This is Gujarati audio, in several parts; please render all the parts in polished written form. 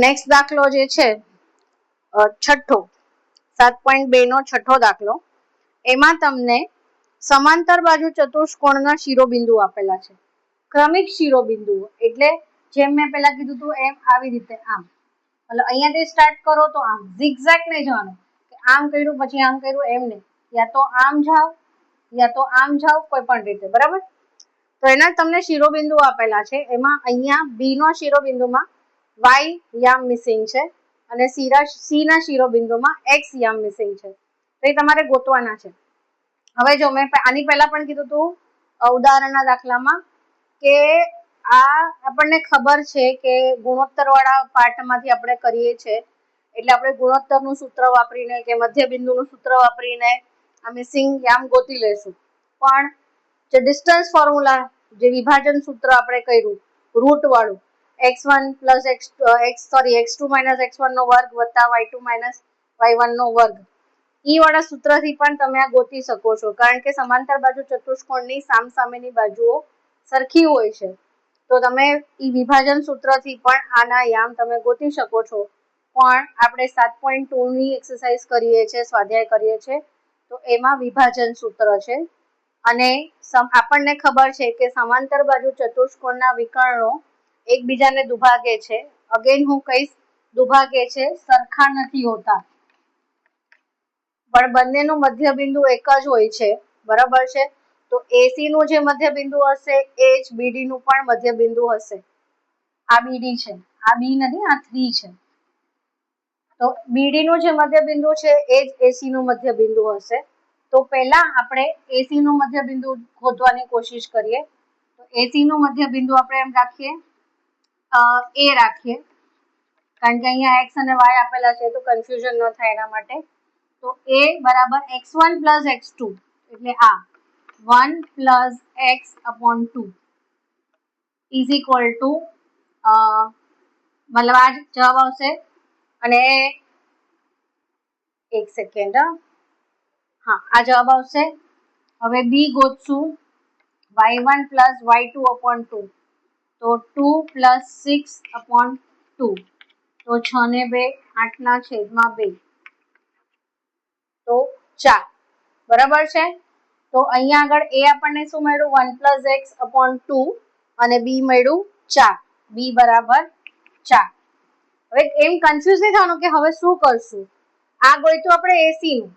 નેક્સ્ટ દાખલો જે છે છઠ્ઠો 7.2 નો છઠ્ઠો દાખલો, એમાં તમને સમાંતર બાજુ ચતુષ્કોણના શિરોબિંદુ આપેલા છે. ક્રમિક શિરોબિંદુઓ એટલે જેમ મેં પહેલા કીધું હતું એમ આવી રીતે આમ, એટલે અહીંયાથી સ્ટાર્ટ કરો તો આમ ઝિગઝેગ નહીં જવાનું કે આમ કર્યું પછી આમ કર્યું એમ નહીં, યા તો આમ જાઓ યા તો આમ જાઓ, કોઈ પણ રીતે. બરાબર? તો એના તમને શિરોબિંદુ આપેલા છે. એમાં અહીંયા બી નો શિરોબિંદુમાં વાય યામ મિસિંગ છે અને સી ના શિરોબિંદુમાં એક્સ યામ મિસિંગ છે. તો એ તમારે ગોતવાના છે. હવે જો મેં આની પહેલા પણ કીધું હતું ઉદાહરણના દાખલામાં કે આ આપણને ખબર છે કે ગુણોત્તર વાળા પાઠમાંથી આપણે કરીએ છીએ, એટલે આપણે ગુણોત્તરનું સૂત્ર વાપરીને કે મધ્યબિંદુનું સૂત્ર વાપરીને આ મિસિંગ યામ ગોતી લેશું. પણ જે ડિસ્ટન્સ ફોર્મ્યુલા, જે વિભાજન સૂત્ર આપણે કર્યું રૂટ વાળું, x1 plus x2 minus x1 નો વર્ગ વત્તા y2 માઇનસ y1 નો વર્ગ, ઈ વાળા સૂત્રથી પણ તમે આ ગોતી શકો છો. કારણ કે સમાંતર બાજુ ચતુષ્કોણની સામસામેની બાજુઓ સરખી હોય છે, તો તમે ઈ વિભાજન સૂત્રથી પણ આના યામ તમે ગોતી શકો છો. પણ આપણે 7.2 ની એક્સરસાઇઝ કરીએ છીએ, સ્વાધ્યાય કરીએ છીએ, તો એમાં વિભાજન સૂત્ર છે અને આપણને ખબર છે કે સમાંતર બાજુ ચતુષ્કોણના વિકર્ણો એકબીજાને દુભાગે છે. અગેન હું કહીશ, દુભાગે છે, સરખા નથી હોતા, પણ બંનેનું મધ્યબિંદુ એક જ હોય છે. બરાબર છે? તો એસી નું જે મધ્યબિંદુ હશે એ જ બીડી નું પણ મધ્યબિંદુ હશે. આ બીડી છે, આ બી નથી, આ 3 છે. તો બીડી નું જે મધ્યબિંદુ છે એ જ એસી નું મધ્યબિંદુ હશે. તો પહેલા આપણે એસી નું મધ્યબિંદુ શોધવાની કોશિશ કરીએ. તો એસી નું મધ્યબિંદુ આપણે એમ રાખીએ, એ રાખીએ, કારણ કે અહીંયા એક્સ અને વાય આપેલા છે તો કન્ફ્યુઝન ન થાય એના માટે. તો a બરાબર x1 પ્લસ x2 એટલે આ 1 plus x upon 2 is equal to મતલબ આ જવાબ આવશે. અને એક સેકન્ડ, હા આ જવાબ આવશે. હવે બી ગોતશું, y1 પ્લસ y2 અપોન 2, તો 2 પ્લસ 6 અપોન 2, તો 6 ને 2 8 ના છેદમાં 2, તો 4. બરાબર છે? તો અહીંયા આગળ એ આપણને શું મળ્યું? 1 પ્લસ એક્સ અપોન 2 અને બી મળ્યું 4. બી બરાબર 4. હવે એમ કન્ફ્યુઝ નહીં થવાનું કે હવે શું કરશું. આ ગોઈતું આપણે એસી નું,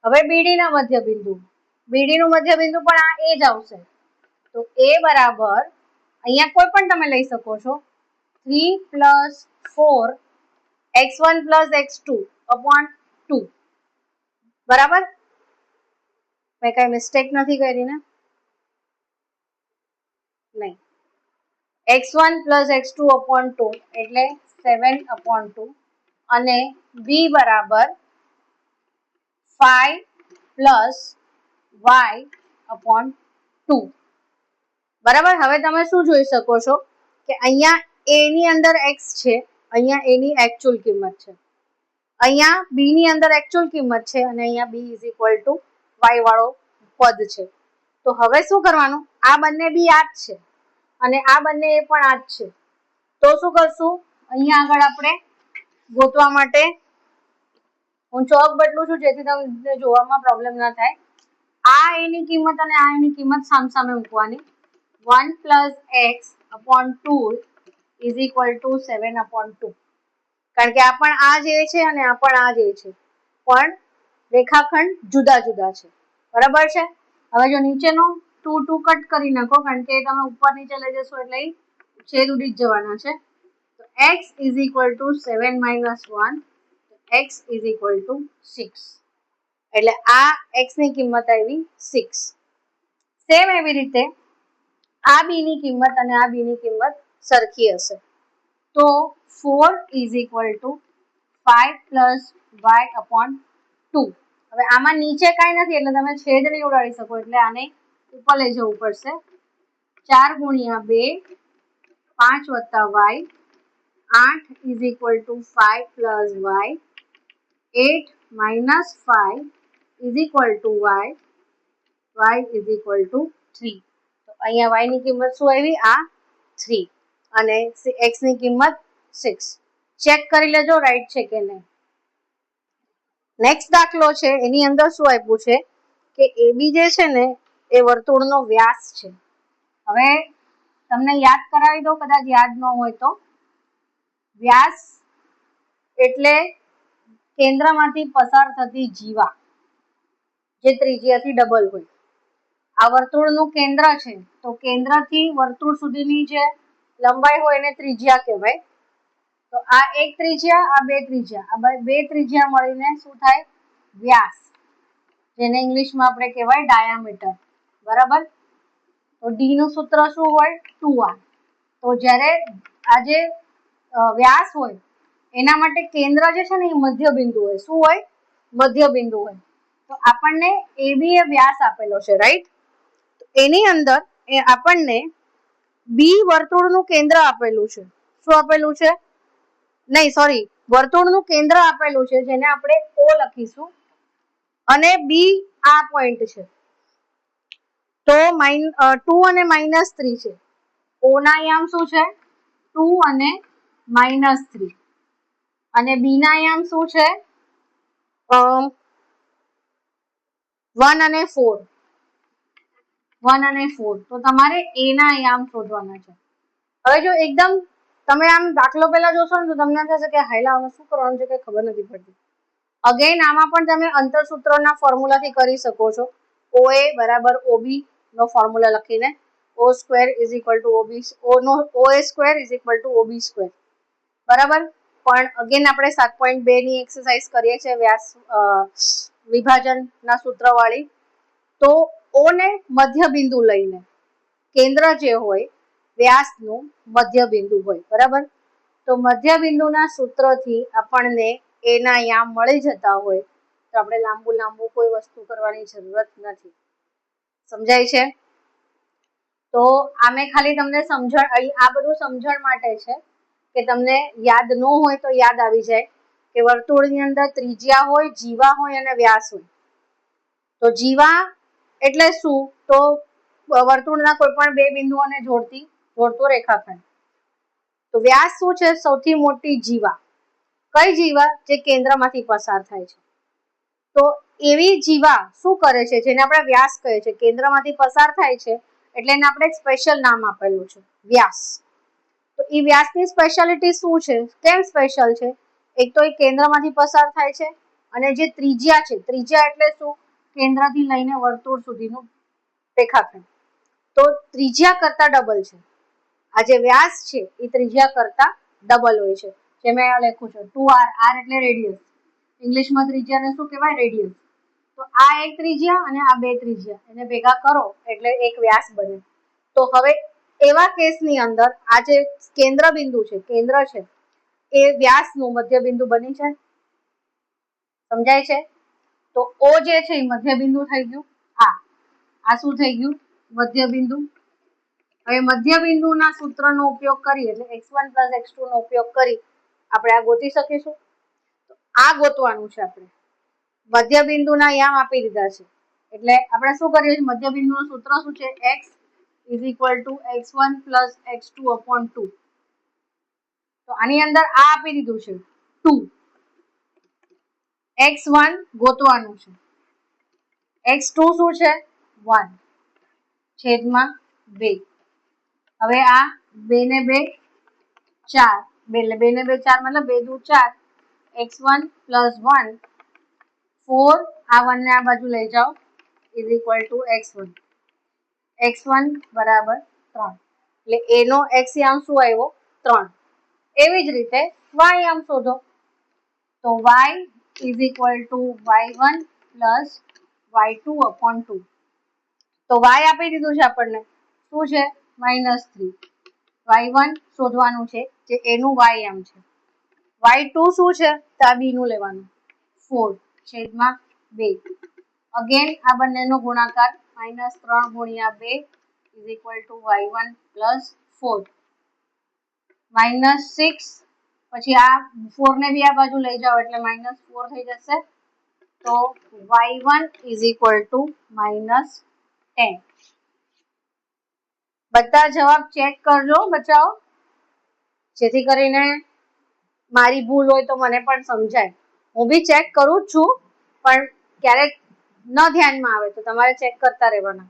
હવે બીડી ના મધ્યબિંદુ, બીડી નું મધ્યબિંદુ પણ આ એ જ આવશે. તો એ બરાબર અહીંયા કોઈ પણ તમે લઈ શકો છો, 3 plus 4 x1 plus x2 upon 2. બરાબર? મેં કઈ મિસ્ટેક નથી કરી ને? નહીં. x1 પ્લસ x2 અપોન 2 એટલે 7 અપોન 2 અને b બરાબર 5 પ્લસ y અપોન 2. બરાબર? હવે તમે શું જોઈ શકો છો કે અહીંયા a ની અંદર x છે, અહીંયા a ની એકચ્યુઅલ કિંમત છે, અહીંયા b ની અંદર એકચ્યુઅલ કિંમત છે અને અહીંયા b is equal to y વાળો પદ છે. તો હવે શું કરવાનું? આ બંને બી આ જ છે અને આ બંને એ પણ આ જ છે. તો શું કરશું? અહીંયા આગળ આપણે ગોતવા માટે હું ચોક બદલું છું જેથી તમને જોવામાં પ્રોબ્લેમ ના થાય. આ એની કિંમત અને આ એની કિંમત સામસામે મૂકવાની. 1 plus x upon 2 is equal to 7 upon 2. કારણ કે આ પણ આ જે છે અને આ પણ આ જે છે, પણ રેખાખંડ જુદા જુદા છે. બરાબર છે? હવે જો નીચેનો 2 2 કટ કરી નાખો, કારણ કે તમે ઉપર નીચે લઈ જશો એટલે છેદ ઉડી જ જવાના છે. તો x is equal to 7 minus 1, x is equal to 6. એટલે આ x ની કિંમત આવી 6. સેમ એવી રીતે આ b ની કિંમત અને આ b ની કિંમત સરખી હશે. તો 4 is equal to 5 plus y upon 2. હવે આમાં નીચે કાંઈ નથી એટલે તમે છેદ નહીં ઉડાડી શકો, એટલે આને ઉપર લઈ જવું પડશે. 4 ગુણ્યા 2 5 વત્તા y, 8 is equal to 5 plus y, 8 minus 5 is equal to y, y is equal to 3. તો અહીંયા y ની કિંમત શું આવી? આ 3 અને x ની કિંમત 6. ચેક કરી લેજો રાઈટ છે કે નહીં. નેક્સ્ટ દાખલો છે, એની અંદર શું આપ્યું છે કે એબી જે છે ને એ વર્તુળનો વ્યાસ છે. હવે તમને યાદ કરાવી દો, કદાચ યાદ ન હોય તો. વ્યાસ એટલે કેન્દ્રમાંથી પસાર થતી જીવા, જે ત્રિજ્યાથી ડબલ હોય. આ વર્તુળનું કેન્દ્ર છે, તો કેન્દ્રથી વર્તુળ સુધીની જે લંબાઈ હોય એને ત્રિજ્યા કહેવાય. તો આ એક ત્રિજ્યા, આ બે ત્રિજ્યા, આ બે ત્રિજ્યા મળીને શું થાય? વ્યાસ, જેને ઇંગ્લિશમાં આપણે કહેવાય ડાયામીટર. બરાબર? તો ડી નું સૂત્ર શું હોય? 2r. તો જ્યારે આ જે વ્યાસ હોય એના માટે કેન્દ્ર જે છે ને એ મધ્ય બિંદુ હોય. શું હોય? મધ્ય બિંદુ હોય. તો આપણને એબી એ વ્યાસ આપેલો છે, રાઈટ? એની અંદર આપણને બી વર્તુળનું કેન્દ્ર આપેલું છે. શું આપેલું છે? નહીં, સોરી, વર્તુળનું કેન્દ્ર આપેલું છે, જેને આપણે ઓ લખીશું, અને બી આ પોઈન્ટ છે. તો 2 અને -3 છે. ઓ ના યામ શું છે? 2 અને -3. અને બી ના યામ શું છે? 1 અને 4. 1 અને 4. તો તમારે એ ના યામ શોધવાના છે. હવે જો એકદમ તમે આમ દાખલો પેલા જોશો ને તો તમને થશે કે હાયલા આમાં શું કરવાનું છે, કે ખબર નથી પડતી. અગેન આમાં પણ તમે અંતરસૂત્રના ફોર્મ્યુલાથી કરી શકો છો. OA બરાબર OB નો ફોર્મ્યુલા લખીને O square is equal to OB, OA square is equal to OB square. બરાબર? પણ અગેન આપણે 7.2 ની એક્સરસાઇઝ કરીએ છીએ વ્યાસ વિભાજનના સૂત્રવાળી. તો O ને મધ્ય બિંદુ લઈને, કેન્દ્ર જે હોય વ્યાસનું મધ્ય બિંદુ હોય. બરાબર? તો મધ્ય બિંદુના સૂત્રથી આપણને એના યામ મળી જતા હોય, તો આપણે લાંબુ કોઈ વસ્તુ કરવાની જરૂરત નથી. સમજાય છે? તો આમે ખાલી તમને સમજણ, આ બધું સમજણ માટે છે કે તમને યાદ ન હોય તો યાદ આવી જાય કે વર્તુળની અંદર ત્રિજ્યા હોય, જીવા હોય અને વ્યાસ હોય. તો જીવા એટલે શું? તો વર્તુળના કોઈ પણ બે બિંદુઓને જોડતો રેખાખંડ. તો વ્યાસ શું છે? સૌથી મોટી જીવા. કઈ જીવા? જે કેન્દ્રમાંથી પસાર થાય છે. તો એવી જીવા શું કરે છે, જેને આપણે વ્યાસ કહે છે, કેન્દ્રમાંથી પસાર થાય છે, એટલે એને આપણે સ્પેશિયલ નામ આપેલું છે, વ્યાસ. તો એ વ્યાસની સ્પેશિયાલિટી શું છે? કેમ સ્પેશિયલ છે? એક તો એ કેન્દ્રમાંથી પસાર થાય છે, અને જે ત્રિજ્યા છે, ત્રિજ્યા એટલે શું? કેન્દ્રથી લઈને વર્તુળ સુધીનું રેખાખંડ. તો ત્રિજ્યા કરતા ડબલ છે. આ જે વ્યાસ છે એ ત્રિજ્યા કરતા ડબલ હોય છે. જે મેં અહીંયા લખ્યું છે 2r. r એટલે રેડિયસ. ઇંગ્લિશમાં ત્રિજ્યાને શું કહેવાય? રેડિયસ. તો આ એક ત્રિજ્યા અને આ બે ત્રિજ્યા એને ભેગા કરો એટલે એક વ્યાસ બને. તો હવે એવા કેસની અંદર આ જે કેન્દ્ર બિંદુ છે, કેન્દ્ર છે, એ વ્યાસનું મધ્ય બિંદુ બની છે. સમજાય છે? તો O જે છે એ મધ્ય બિંદુ થઈ ગયું. આ શું થઈ ગયું? મધ્ય બિંદુ. હવે મધ્ય બિંદુના સૂત્રનો ઉપયોગ કરી, એટલે x1 + x2 નો ઉપયોગ કરી આપણે આ ગોતી શકીશું. તો આ ગોતવાનું છે આપણે. મધ્ય બિંદુના યામ આપી દીધા છે, એટલે આપણે શું કરીએ છીએ? મધ્ય બિંદુનું સૂત્ર શું છે? x is equal to x1 + x2/2. તો આની અંદર આ આપી દીધું છે 2. x1 ગોતવાનું છે. x2 શું છે? 1/2. હવે આ 2 ને 2 4, 2 ને 2 4 મતલબ 2 દુ 4. x1 + 1 4. આ 1 ને આ બાજુ લઈ જાઓ is equal to x1. x1 બરાબર 3. એટલે a નો x યામ શું આવ્યો? 3. એવી જ રીતે y યામ શોધો. તો y is equal to y1 + y2/2. તો y આપી દીધું છે આપણને. શું છે? -3. y1 શોધવાનું છે, જે a નું y યામ છે. y2 શું છે? તો આ b નું લેવાનું. 4/2. અગેન આ બંનેનો ગુણાકાર -3 × 2 ઇઝ ઇક્વલ ટુ y1 + 4. -6. પછી આ 4 ને બી આ બાજુ લઈ જાઓ એટલે -4 થઈ જશે. તો y1 ઇઝ ઇક્વલ ટુ -10. બધા જવાબ ચેક કરજો બચાવો, જેથી કરીને મારી ભૂલ હોય તો મને પણ સમજાય. હું બી ચેક કરું જ છું, પણ ક્યારેક ન ધ્યાનમાં આવે તો તમારે ચેક કરતા રહેવાના.